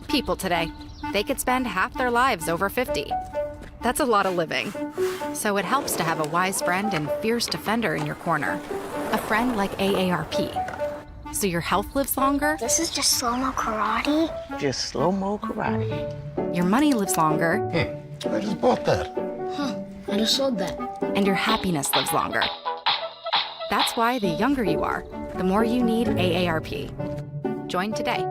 People today. They could spend half their lives over 50. That's a lot of living. So it helps to have a wise friend and fierce defender in your corner. A friend like AARP. So your health lives longer. This is just slow-mo karate? Just slow-mo karate. Your money lives longer. I just bought that. I just sold that. And your happiness lives longer. That's why the younger you are, the more you need AARP. Join today.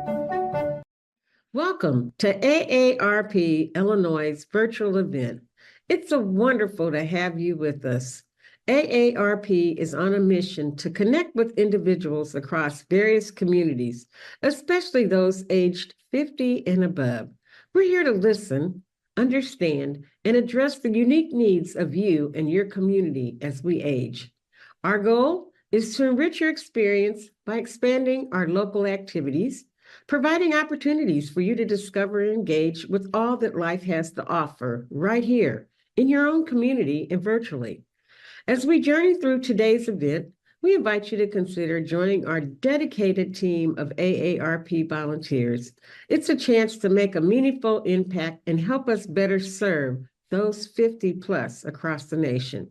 Welcome to AARP Illinois' virtual event. It's so wonderful to have you with us. AARP is on a mission to connect with individuals across various communities, especially those aged 50 and above. We're here to listen, understand, and address the unique needs of you and your community as we age. Our goal is to enrich your experience by expanding our local activities, providing opportunities for you to discover and engage with all that life has to offer right here in your own community and virtually. As we journey through today's event, we invite you to consider joining our dedicated team of AARP volunteers. It's a chance to make a meaningful impact and help us better serve those 50 plus across the nation.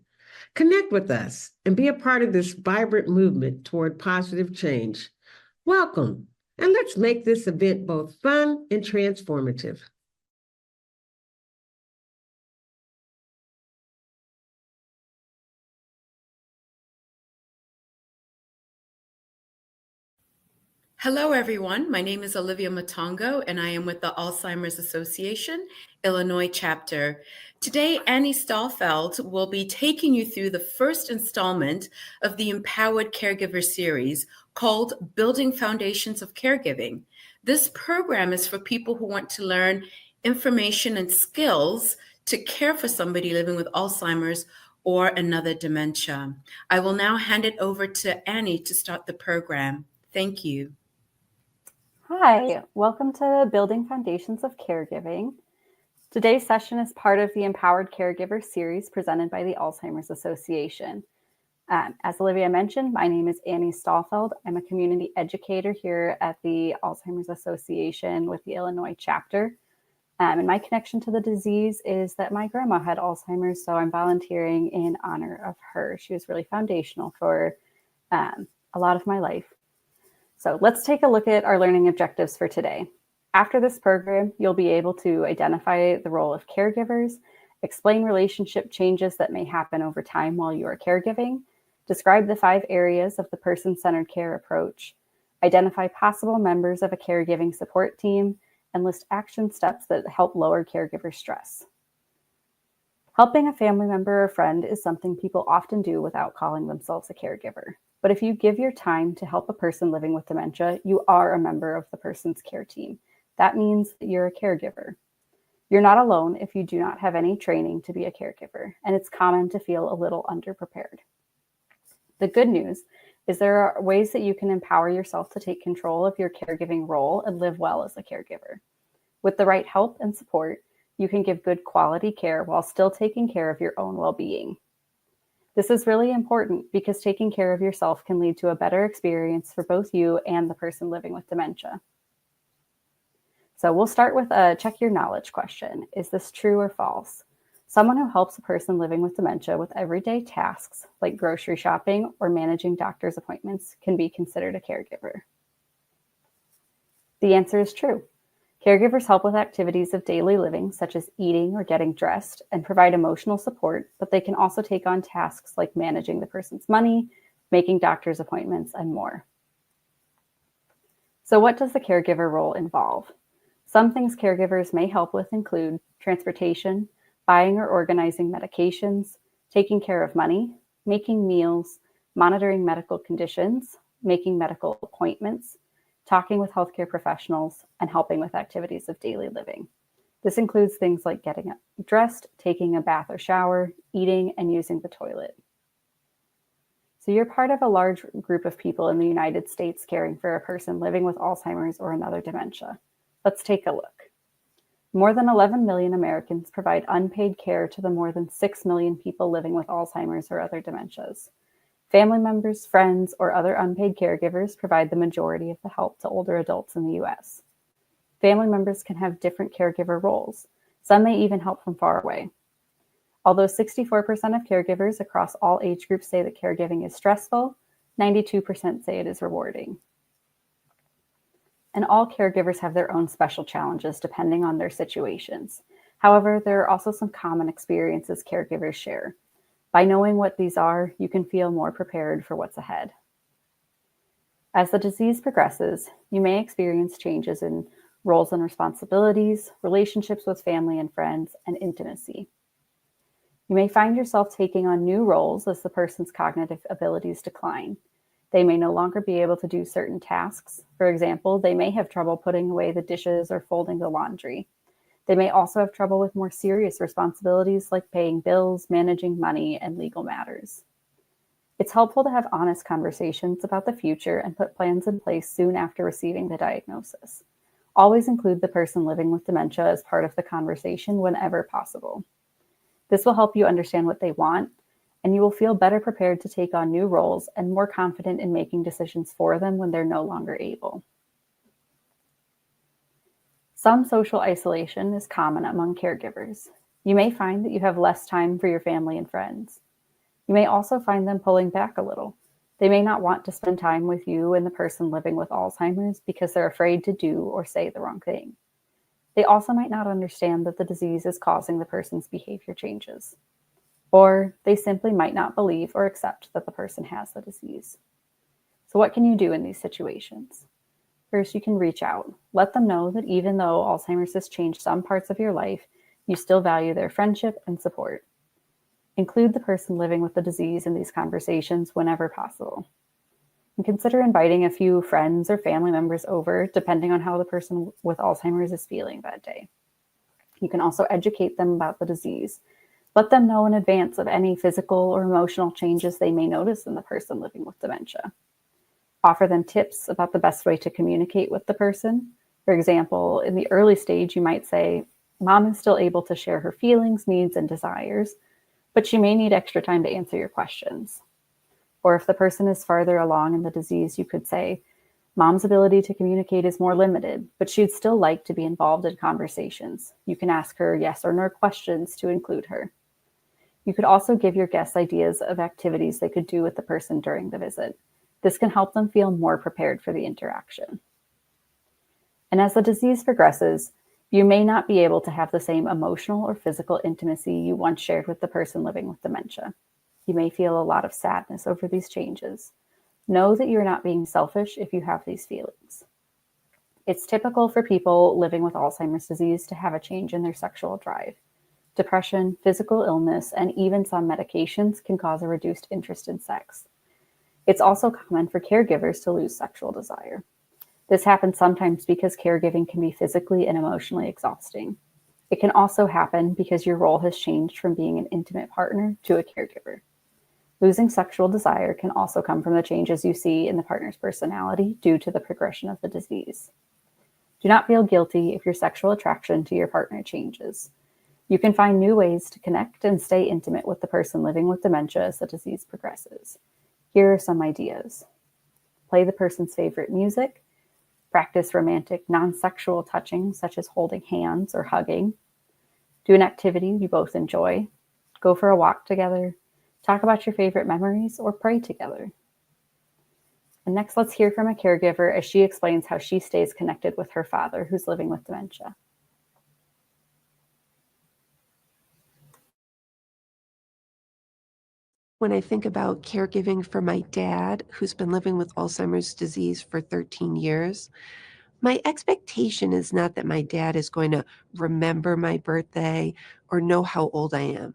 Connect with us and be a part of this vibrant movement toward positive change. Welcome, and let's make this event both fun and transformative. Hello, everyone. My name is Olivia Matongo, and I am with the Alzheimer's Association, Illinois chapter. Today, Annie Stahlfeld will be taking you through the first installment of the Empowered Caregiver series called Building Foundations of Caregiving. This program is for people who want to learn information and skills to care for somebody living with Alzheimer's or another dementia. I will now hand it over to Annie to start the program. Thank you. Hi, welcome to Building Foundations of Caregiving. Today's session is part of the Empowered Caregiver series presented by the Alzheimer's Association. As Olivia mentioned, my name is Annie Stahlfeld. I'm a community educator here at the Alzheimer's Association with the Illinois chapter. And my connection to the disease is that my grandma had Alzheimer's, so I'm volunteering in honor of her. She was really foundational for a lot of my life. So let's take a look at our learning objectives for today. After this program, you'll be able to identify the role of caregivers, explain relationship changes that may happen over time while you are caregiving, describe the 5 areas of the person-centered care approach, identify possible members of a caregiving support team, and list action steps that help lower caregiver stress. Helping a family member or friend is something people often do without calling themselves a caregiver. But if you give your time to help a person living with dementia, you are a member of the person's care team. That means that you're a caregiver. You're not alone if you do not have any training to be a caregiver, and it's common to feel a little underprepared. The good news is there are ways that you can empower yourself to take control of your caregiving role and live well as a caregiver. With the right help and support, you can give good quality care while still taking care of your own well-being. This is really important because taking care of yourself can lead to a better experience for both you and the person living with dementia. So we'll start with a check your knowledge question. Is this true or false? Someone who helps a person living with dementia with everyday tasks like grocery shopping or managing doctor's appointments can be considered a caregiver. The answer is true. Caregivers help with activities of daily living, such as eating or getting dressed, and provide emotional support, but they can also take on tasks like managing the person's money, making doctor's appointments, and more. So what does the caregiver role involve? Some things caregivers may help with include transportation, buying or organizing medications, taking care of money, making meals, monitoring medical conditions, making medical appointments, talking with healthcare professionals, and helping with activities of daily living. This includes things like getting dressed, taking a bath or shower, eating, and using the toilet. So you're part of a large group of people in the United States caring for a person living with Alzheimer's or another dementia. Let's take a look. More than 11 million Americans provide unpaid care to the more than 6 million people living with Alzheimer's or other dementias. Family members, friends, or other unpaid caregivers provide the majority of the help to older adults in the U.S. family members can have different caregiver roles. Some may even help from far away. Although 64% of caregivers across all age groups say that caregiving is stressful, 92% say it is rewarding. And all caregivers have their own special challenges depending on their situations. However, there are also some common experiences caregivers share. By knowing what these are, you can feel more prepared for what's ahead. As the disease progresses, you may experience changes in roles and responsibilities, relationships with family and friends, and intimacy. You may find yourself taking on new roles as the person's cognitive abilities decline. They may no longer be able to do certain tasks. For example, they may have trouble putting away the dishes or folding the laundry. They may also have trouble with more serious responsibilities like paying bills, managing money, and legal matters. It's helpful to have honest conversations about the future and put plans in place soon after receiving the diagnosis. Always include the person living with dementia as part of the conversation whenever possible. This will help you understand what they want, and you will feel better prepared to take on new roles and more confident in making decisions for them when they're no longer able. Some social isolation is common among caregivers. You may find that you have less time for your family and friends. You may also find them pulling back a little. They may not want to spend time with you and the person living with Alzheimer's because they're afraid to do or say the wrong thing. They also might not understand that the disease is causing the person's behavior changes. Or they simply might not believe or accept that the person has the disease. So what can you do in these situations? First, you can reach out. Let them know that even though Alzheimer's has changed some parts of your life, you still value their friendship and support. Include the person living with the disease in these conversations whenever possible. And consider inviting a few friends or family members over, depending on how the person with Alzheimer's is feeling that day. You can also educate them about the disease. Let them know in advance of any physical or emotional changes they may notice in the person living with dementia. Offer them tips about the best way to communicate with the person. For example, in the early stage, you might say, "Mom is still able to share her feelings, needs, and desires, but she may need extra time to answer your questions." Or if the person is farther along in the disease, you could say, "Mom's ability to communicate is more limited, but she'd still like to be involved in conversations. You can ask her yes or no questions to include her." You could also give your guests ideas of activities they could do with the person during the visit. This can help them feel more prepared for the interaction. And as the disease progresses, you may not be able to have the same emotional or physical intimacy you once shared with the person living with dementia. You may feel a lot of sadness over these changes. Know that you're not being selfish if you have these feelings. It's typical for people living with Alzheimer's disease to have a change in their sexual drive. Depression, physical illness, and even some medications can cause a reduced interest in sex. It's also common for caregivers to lose sexual desire. This happens sometimes because caregiving can be physically and emotionally exhausting. It can also happen because your role has changed from being an intimate partner to a caregiver. Losing sexual desire can also come from the changes you see in the partner's personality due to the progression of the disease. Do not feel guilty if your sexual attraction to your partner changes. You can find new ways to connect and stay intimate with the person living with dementia as the disease progresses. Here are some ideas. Play the person's favorite music. Practice romantic, non-sexual touching, such as holding hands or hugging. Do an activity you both enjoy. Go for a walk together. Talk about your favorite memories or pray together. And next, let's hear from a caregiver as she explains how she stays connected with her father who's living with dementia. When I think about caregiving for my dad, who's been living with Alzheimer's disease for 13 years, my expectation is not that my dad is going to remember my birthday or know how old I am.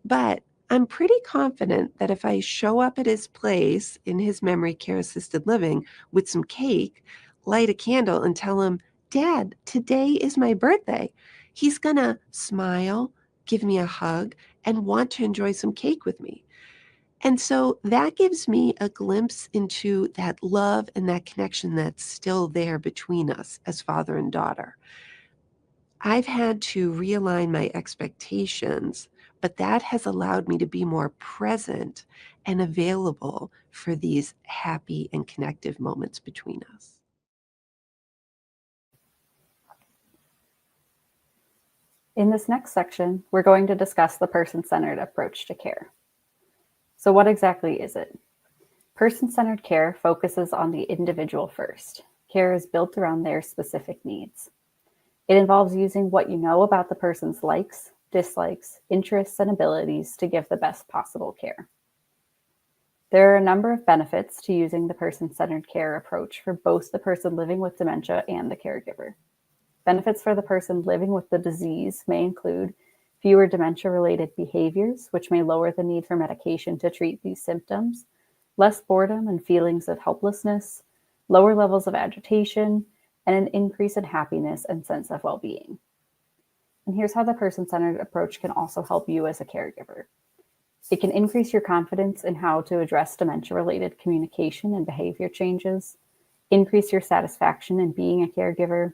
But I'm pretty confident that if I show up at his place in his memory care assisted living with some cake, light a candle, and tell him, "Dad, today is my birthday," he's going to smile, give me a hug, and want to enjoy some cake with me. And so that gives me a glimpse into that love and that connection that's still there between us as father and daughter. I've had to realign my expectations, but that has allowed me to be more present and available for these happy and connective moments between us. In this next section, we're going to discuss the person-centered approach to care. So what exactly is it? Person-centered care focuses on the individual first. Care is built around their specific needs. It involves using what you know about the person's likes, dislikes, interests, and abilities to give the best possible care. There are a number of benefits to using the person-centered care approach for both the person living with dementia and the caregiver. Benefits for the person living with the disease may include fewer dementia-related behaviors, which may lower the need for medication to treat these symptoms, less boredom and feelings of helplessness, lower levels of agitation, and an increase in happiness and sense of well-being. And here's how the person-centered approach can also help you as a caregiver. It can increase your confidence in how to address dementia-related communication and behavior changes, increase your satisfaction in being a caregiver,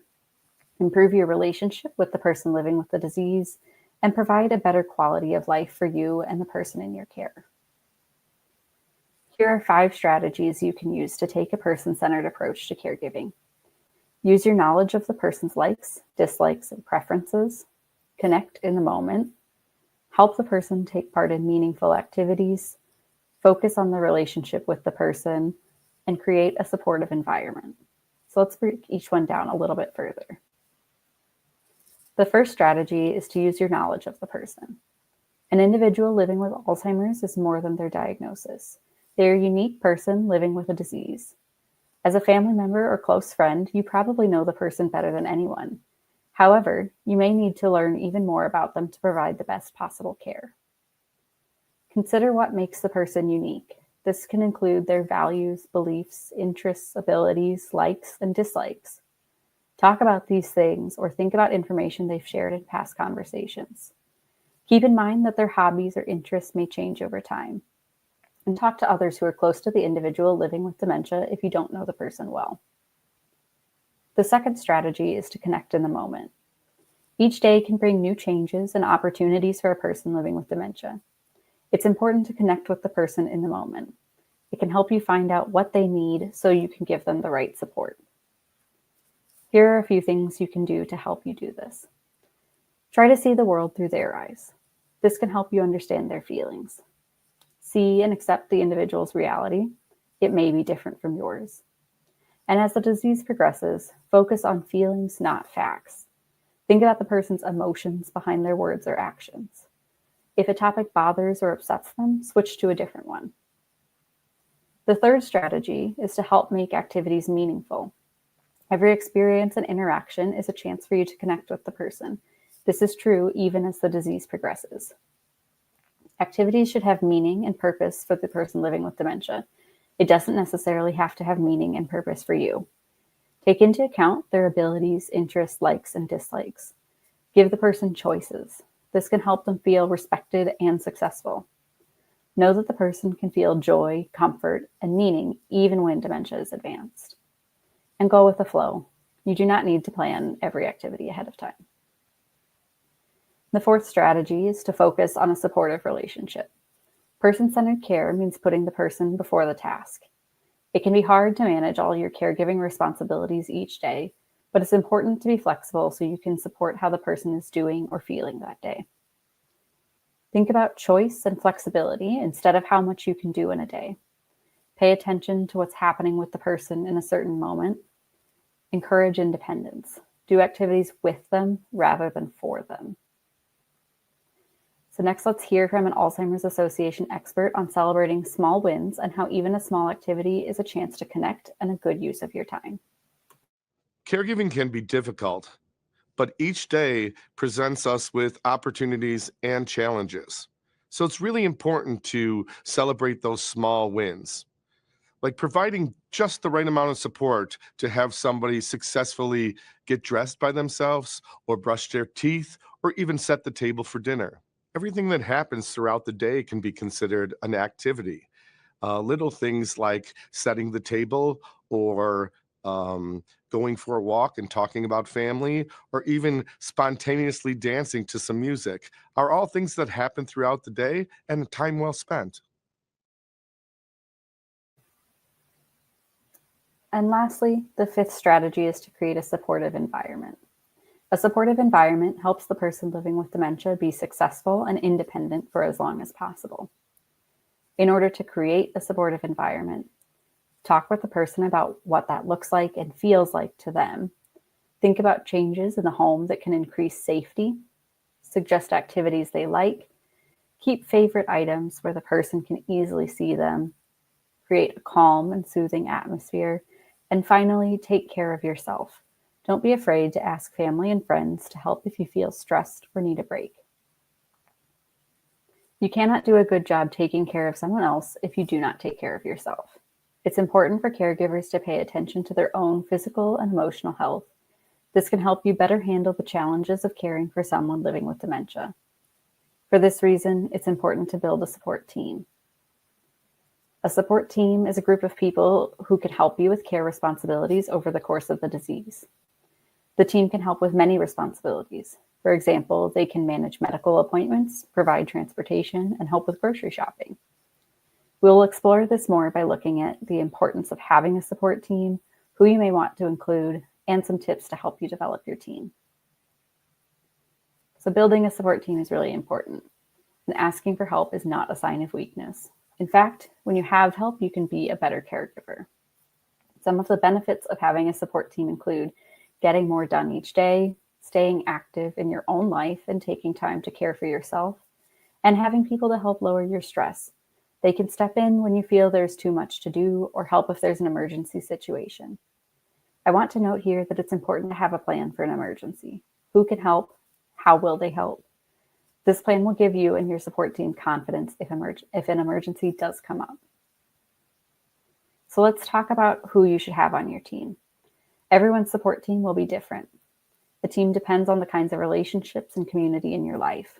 improve your relationship with the person living with the disease, and provide a better quality of life for you and the person in your care. Here are 5 strategies you can use to take a person-centered approach to caregiving. Use your knowledge of the person's likes, dislikes, and preferences. Connect in the moment. Help the person take part in meaningful activities. Focus on the relationship with the person, and create a supportive environment. So let's break each one down a little bit further. The first strategy is to use your knowledge of the person. An individual living with Alzheimer's is more than their diagnosis. They are a unique person living with a disease. As a family member or close friend, you probably know the person better than anyone. However, you may need to learn even more about them to provide the best possible care. Consider what makes the person unique. This can include their values, beliefs, interests, abilities, likes, and dislikes. Talk about these things or think about information they've shared in past conversations. Keep in mind that their hobbies or interests may change over time. And talk to others who are close to the individual living with dementia if you don't know the person well. The second strategy is to connect in the moment. Each day can bring new changes and opportunities for a person living with dementia. It's important to connect with the person in the moment. It can help you find out what they need so you can give them the right support. Here are a few things you can do to help you do this. Try to see the world through their eyes. This can help you understand their feelings. See and accept the individual's reality. It may be different from yours. And as the disease progresses, focus on feelings, not facts. Think about the person's emotions behind their words or actions. If a topic bothers or upsets them, switch to a different one. The third strategy is to help make activities meaningful. Every experience and interaction is a chance for you to connect with the person. This is true even as the disease progresses. Activities should have meaning and purpose for the person living with dementia. It doesn't necessarily have to have meaning and purpose for you. Take into account their abilities, interests, likes, and dislikes. Give the person choices. This can help them feel respected and successful. Know that the person can feel joy, comfort, and meaning even when dementia is advanced. And go with the flow. You do not need to plan every activity ahead of time. The fourth strategy is to focus on a supportive relationship. Person-centered care means putting the person before the task. It can be hard to manage all your caregiving responsibilities each day, but it's important to be flexible so you can support how the person is doing or feeling that day. Think about choice and flexibility instead of how much you can do in a day. Pay attention to what's happening with the person in a certain moment. Encourage independence. Do activities with them rather than for them. So next, let's hear from an Alzheimer's Association expert on celebrating small wins and how even a small activity is a chance to connect and a good use of your time. Caregiving can be difficult, but each day presents us with opportunities and challenges. So it's really important to celebrate those small wins, like providing just the right amount of support to have somebody successfully get dressed by themselves or brush their teeth or even set the table for dinner. Everything that happens throughout the day can be considered an activity. Little things like setting the table or going for a walk and talking about family, or even spontaneously dancing to some music are all things that happen throughout the day and time well spent. And lastly, the fifth strategy is to create a supportive environment. A supportive environment helps the person living with dementia be successful and independent for as long as possible. In order to create a supportive environment, talk with the person about what that looks like and feels like to them. Think about changes in the home that can increase safety, suggest activities they like, keep favorite items where the person can easily see them, create a calm and soothing atmosphere, and finally, take care of yourself. Don't be afraid to ask family and friends to help if you feel stressed or need a break. You cannot do a good job taking care of someone else if you do not take care of yourself. It's important for caregivers to pay attention to their own physical and emotional health. This can help you better handle the challenges of caring for someone living with dementia. For this reason, it's important to build a support team. A support team is a group of people who can help you with care responsibilities over the course of the disease. The team can help with many responsibilities. For example, they can manage medical appointments, provide transportation, and help with grocery shopping. We will explore this more by looking at the importance of having a support team, who you may want to include, and some tips to help you develop your team. So building a support team is really important, and asking for help is not a sign of weakness. In fact, when you have help, you can be a better caregiver. Some of the benefits of having a support team include getting more done each day, staying active in your own life and taking time to care for yourself, and having people to help lower your stress. They can step in when you feel there's too much to do or help if there's an emergency situation. I want to note here that it's important to have a plan for an emergency. Who can help? How will they help? This plan will give you and your support team confidence if an emergency does come up. So let's talk about who you should have on your team. Everyone's support team will be different. The team depends on the kinds of relationships and community in your life.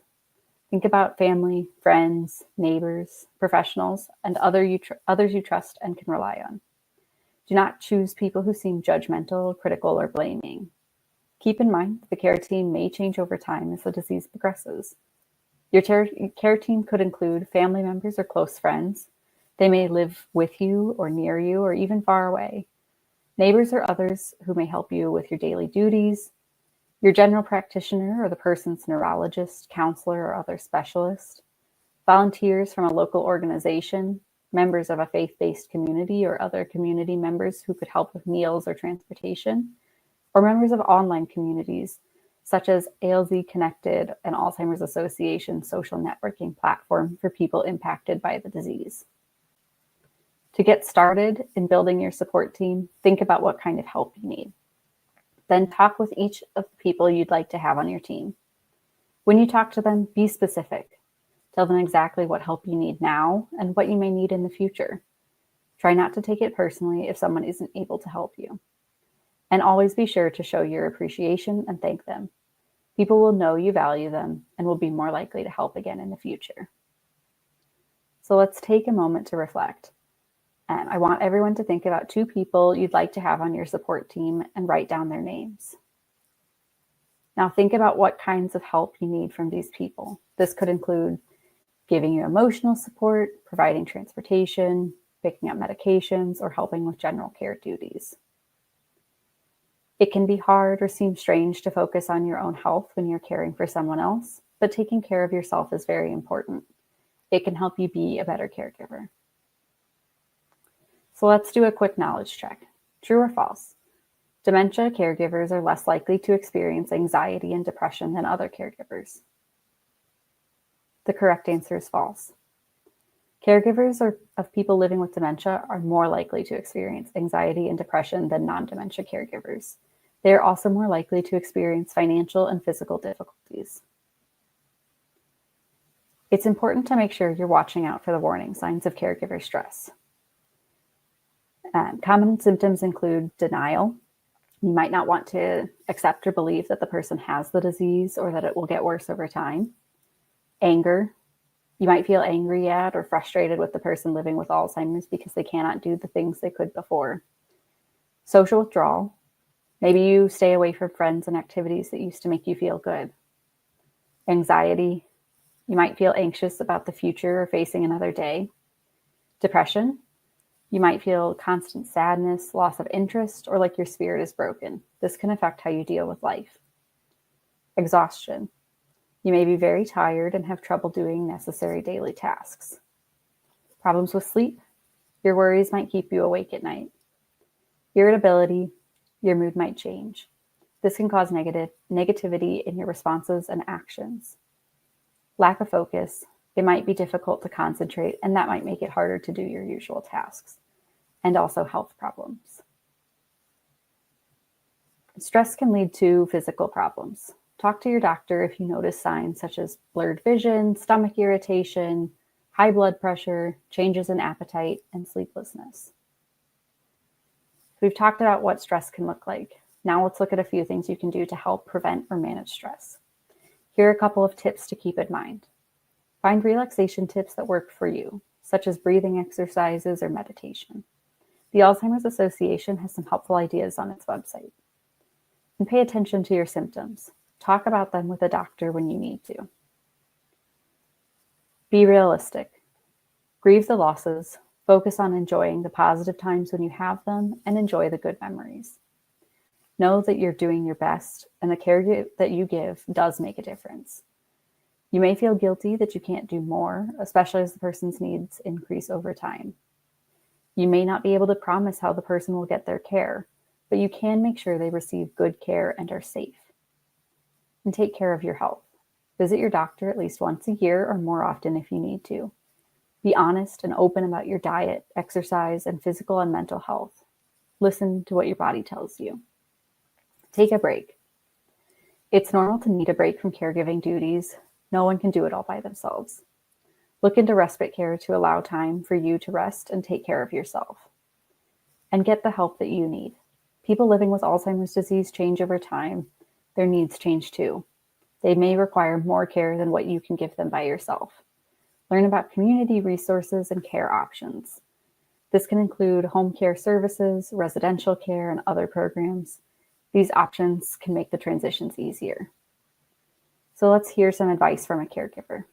Think about family, friends, neighbors, professionals, and others you trust and can rely on. Do not choose people who seem judgmental, critical, or blaming. Keep in mind the care team may change over time as the disease progresses. Your care team could include family members or close friends. They may live with you or near you or even far away. Neighbors or others who may help you with your daily duties, your general practitioner or the person's neurologist, counselor, or other specialist, volunteers from a local organization, members of a faith-based community or other community members who could help with meals or transportation, or members of online communities such as ALZ Connected and Alzheimer's Association social networking platform for people impacted by the disease. To get started in building your support team, think about what kind of help you need. Then talk with each of the people you'd like to have on your team. When you talk to them, be specific. Tell them exactly what help you need now and what you may need in the future. Try not to take it personally if someone isn't able to help you. And always be sure to show your appreciation and thank them. People will know you value them and will be more likely to help again in the future. So let's take a moment to reflect. I want everyone to think about 2 people you'd like to have on your support team and write down their names. Now think about what kinds of help you need from these people. This could include giving you emotional support, providing transportation, picking up medications, or helping with general care duties. It can be hard or seem strange to focus on your own health when you're caring for someone else, but taking care of yourself is very important. It can help you be a better caregiver. So let's do a quick knowledge check. True or false? Dementia caregivers are less likely to experience anxiety and depression than other caregivers. The correct answer is false. Caregivers of people living with dementia are more likely to experience anxiety and depression than non-dementia caregivers. They are also more likely to experience financial and physical difficulties. It's important to make sure you're watching out for the warning signs of caregiver stress. Common symptoms include denial. You might not want to accept or believe that the person has the disease or that it will get worse over time. Anger. You might feel angry at or frustrated with the person living with Alzheimer's because they cannot do the things they could before. Social withdrawal. Maybe you stay away from friends and activities that used to make you feel good. Anxiety. You might feel anxious about the future or facing another day. Depression. You might feel constant sadness, loss of interest, or like your spirit is broken. This can affect how you deal with life. Exhaustion. You may be very tired and have trouble doing necessary daily tasks. Problems with sleep. Your worries might keep you awake at night. Irritability. Your mood might change. This can cause negativity in your responses and actions. Lack of focus. It might be difficult to concentrate, and that might make it harder to do your usual tasks. And also health problems. Stress can lead to physical problems. Talk to your doctor if you notice signs such as blurred vision, stomach irritation, high blood pressure, changes in appetite, and sleeplessness. We've talked about what stress can look like. Now let's look at a few things you can do to help prevent or manage stress. Here are a couple of tips to keep in mind. Find relaxation tips that work for you, such as breathing exercises or meditation. The Alzheimer's Association has some helpful ideas on its website. And pay attention to your symptoms. Talk about them with a doctor when you need to. Be realistic. Grieve the losses. Focus on enjoying the positive times when you have them and enjoy the good memories. Know that you're doing your best and the care that you give does make a difference. You may feel guilty that you can't do more, especially as the person's needs increase over time. You may not be able to promise how the person will get their care, but you can make sure they receive good care and are safe. And take care of your health. Visit your doctor at least once a year or more often if you need to. Be honest and open about your diet, exercise, and physical and mental health. Listen to what your body tells you. Take a break. It's normal to need a break from caregiving duties. No one can do it all by themselves. Look into respite care to allow time for you to rest and take care of yourself. And get the help that you need. People living with Alzheimer's disease change over time. Their needs change too. They may require more care than what you can give them by yourself. Learn about community resources and care options. This can include home care services, residential care, and other programs. These options can make the transitions easier. So let's hear some advice from a caregiver.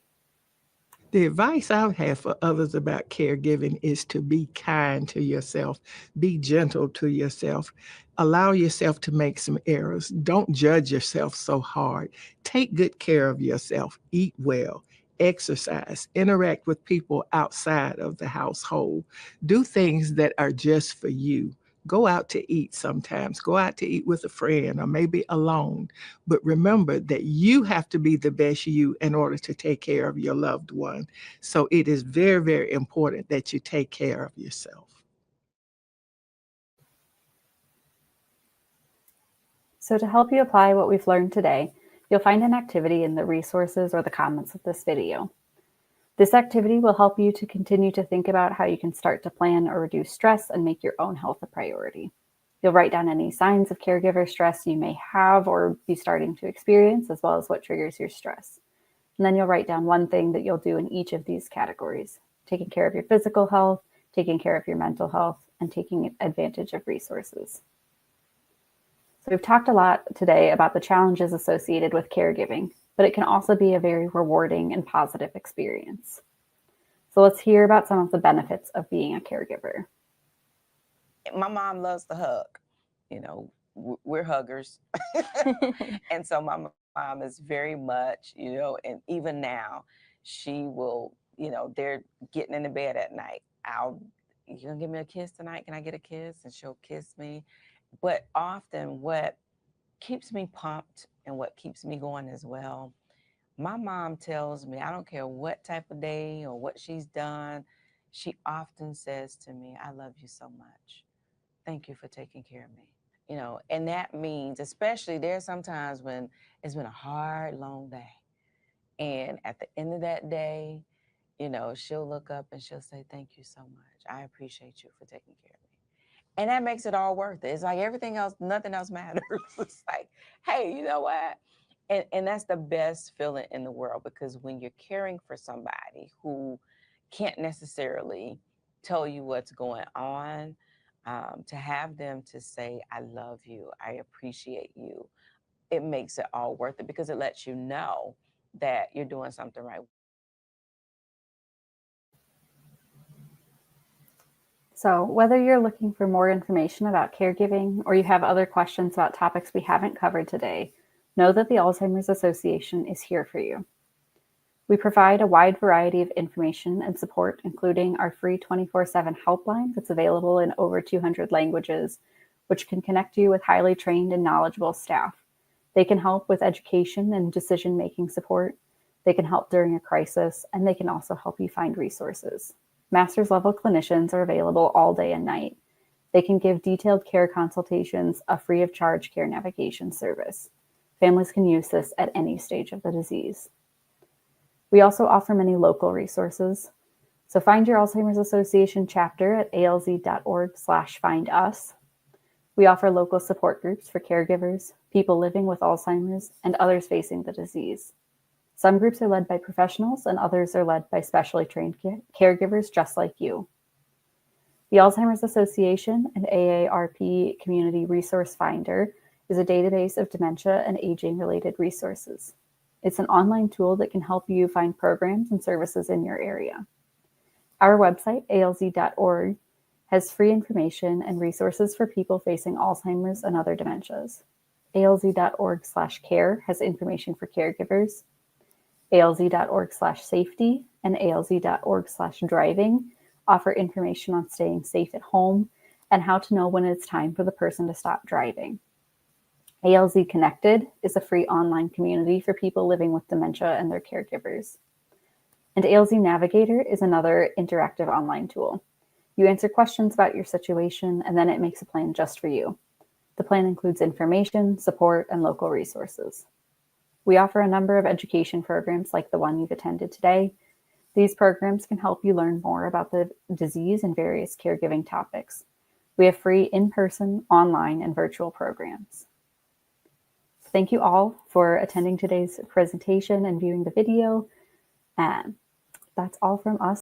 The advice I would have for others about caregiving is to be kind to yourself, be gentle to yourself, allow yourself to make some errors. Don't judge yourself so hard. Take good care of yourself, eat well, exercise, interact with people outside of the household. Do things that are just for you. Go out to eat sometimes. Go out to eat with a friend or maybe alone. But remember that you have to be the best you in order to take care of your loved one. So it is very, very important that you take care of yourself. So to help you apply what we've learned today, you'll find an activity in the resources or the comments of this video. This activity will help you to continue to think about how you can start to plan or reduce stress and make your own health a priority. You'll write down any signs of caregiver stress you may have or be starting to experience, as well as what triggers your stress. And then you'll write down one thing that you'll do in each of these categories: taking care of your physical health, taking care of your mental health, and taking advantage of resources. So we've talked a lot today about the challenges associated with caregiving, but it can also be a very rewarding and positive experience. So let's hear about some of the benefits of being a caregiver. My mom loves to hug. You know, we're huggers. And so my mom is very much, you know, and even now she will, you know, they're getting into bed at night. You gonna give me a kiss tonight? Can I get a kiss? And she'll kiss me. But often what keeps me pumped and what keeps me going as well, my mom tells me, I don't care what type of day or what she's done, she often says to me, I love you so much. Thank you for taking care of me. You know, and that means, especially there's sometimes when it's been a hard, long day. And at the end of that day, you know, she'll look up and she'll say, thank you so much. I appreciate you for taking care of me. And that makes it all worth it. It's like everything else, nothing else matters. It's like, hey, you know what? And that's the best feeling in the world, because when you're caring for somebody who can't necessarily tell you what's going on, to have them to say, I love you, I appreciate you, it makes it all worth it, because it lets you know that you're doing something right. So whether you're looking for more information about caregiving or you have other questions about topics we haven't covered today, Know that the Alzheimer's Association is here for you. We provide a wide variety of information and support, including our free 24/7 helpline that's available in over 200 languages, which can connect you with highly trained and knowledgeable staff. They can help with education and decision-making support. They can help during a crisis, and they can also help you find resources. Master's level clinicians are available all day and night. They can give detailed care consultations, a free of charge care navigation service. Families can use this at any stage of the disease. We also offer many local resources. So find your Alzheimer's Association chapter at alz.org/findus. We offer local support groups for caregivers, people living with Alzheimer's, and others facing the disease. Some groups are led by professionals and others are led by specially trained caregivers just like you. The Alzheimer's Association and AARP Community Resource Finder is a database of dementia and aging-related resources. It's an online tool that can help you find programs and services in your area. Our website, alz.org, has free information and resources for people facing Alzheimer's and other dementias. alz.org/care has information for caregivers. alz.org/safety and alz.org/driving offer information on staying safe at home and how to know when it's time for the person to stop driving. ALZ Connected is a free online community for people living with dementia and their caregivers. And ALZ Navigator is another interactive online tool. You answer questions about your situation, and then it makes a plan just for you. The plan includes information, support, and local resources. We offer a number of education programs like the one you've attended today. These programs can help you learn more about the disease and various caregiving topics. We have free in-person, online, and virtual programs. Thank you all for attending today's presentation and viewing the video. That's all from us.